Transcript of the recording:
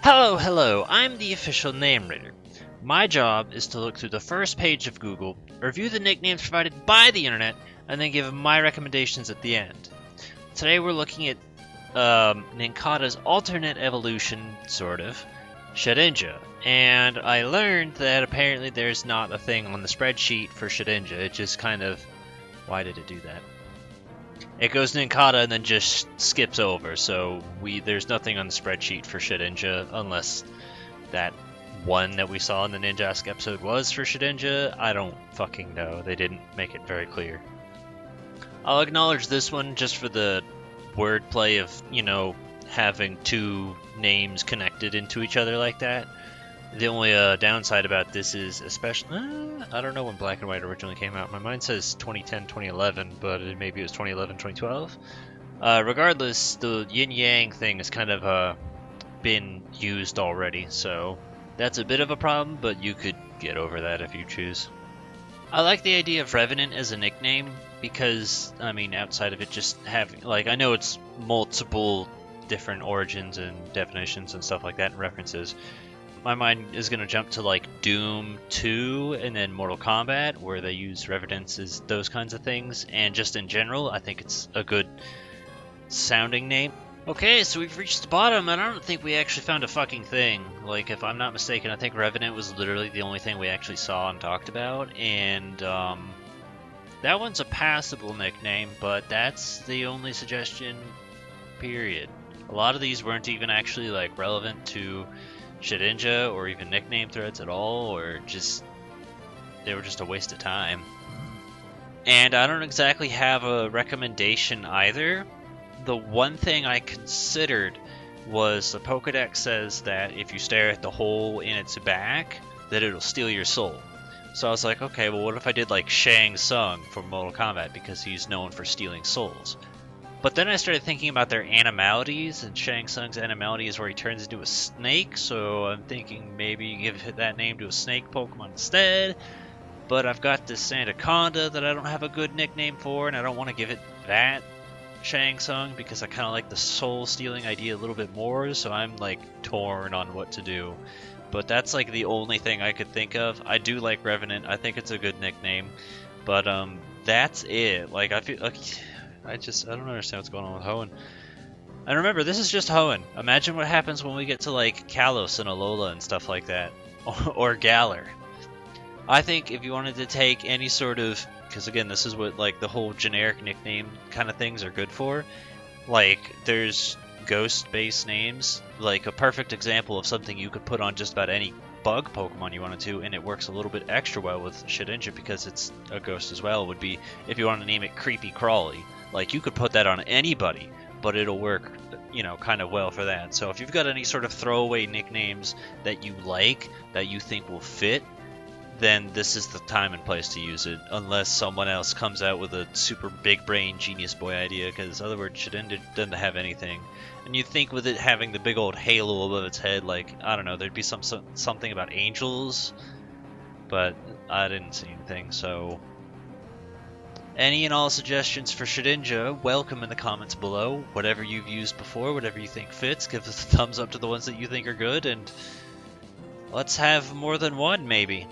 Hello, I'm the official name reader. My job is to look through the first page of Google, review the nicknames provided by the internet, and then give my recommendations at the end. Today we're looking at Ninkata's alternate evolution, sort of, Shedinja. And I learned that apparently there's not a thing on the spreadsheet for Shedinja. It just kind of... Why did it do that? It goes Ninkata and then just skips over, so there's nothing on the spreadsheet for Shedinja unless that one that we saw in the Ninjask episode was for Shedinja. I don't fucking know. They didn't make it very clear. I'll acknowledge this one just for the wordplay of, having two names connected into each other like that. The only downside about this is, especially, I don't know when Black and White originally came out. My mind says 2010, 2011, but maybe it was 2011, 2012. Regardless, the yin-yang thing has kind of been used already, so that's a bit of a problem, but you could get over that if you choose. I like the idea of Revenant as a nickname because, outside of it just having, I know it's multiple different origins and definitions and stuff like that and references. My mind is going to jump to Doom 2 and then Mortal Kombat, where they use Revenants as those kinds of things, and just in general, I think it's a good sounding name. Okay, so we've reached the bottom, and I don't think we actually found a fucking thing. If I'm not mistaken, I think Revenant was literally the only thing we actually saw and talked about, and that one's a passable nickname, but that's the only suggestion, period. A lot of these weren't even actually relevant to Shedinja or even nickname threads at all, or they were just a waste of time. And I don't exactly have a recommendation either. The one thing I considered was the Pokedex says that if you stare at the hole in its back, that it'll steal your soul. So I was like, okay, well what if I did Shang Tsung from Mortal Kombat, because he's known for stealing souls. But then I started thinking about their animalities, and Shang Tsung's animality is where he turns into a snake, so I'm thinking maybe give that name to a snake Pokemon instead. But I've got this Anaconda that I don't have a good nickname for, and I don't want to give it that Shang Tsung because I kind of like the soul stealing idea a little bit more, so I'm torn on what to do. But that's the only thing I could think of. I do like Revenant, I think it's a good nickname, but that's it. I feel I don't understand what's going on with Hoenn. And remember, this is just Hoenn. Imagine what happens when we get to Kalos and Alola and stuff like that. Or Galar. I think if you wanted to take any sort of... Because again, this is what the whole generic nickname kind of things are good for. There's ghost-based names. A perfect example of something you could put on just about any bug Pokemon you wanted to, and it works a little bit extra well with Shedinja because it's a ghost as well, would be if you want to name it Creepy Crawly. You could put that on anybody, but it'll work, kind of well for that. So if you've got any sort of throwaway nicknames that you like, that you think will fit, then this is the time and place to use it, unless someone else comes out with a super big brain genius boy idea, because in other words, Shedinja doesn't have anything. And you'd think with it having the big old halo above its head, I don't know, there'd be something about angels, but I didn't see anything, so... Any and all suggestions for Shedinja, welcome in the comments below. Whatever you've used before, whatever you think fits, give us a thumbs up to the ones that you think are good, and let's have more than one, maybe.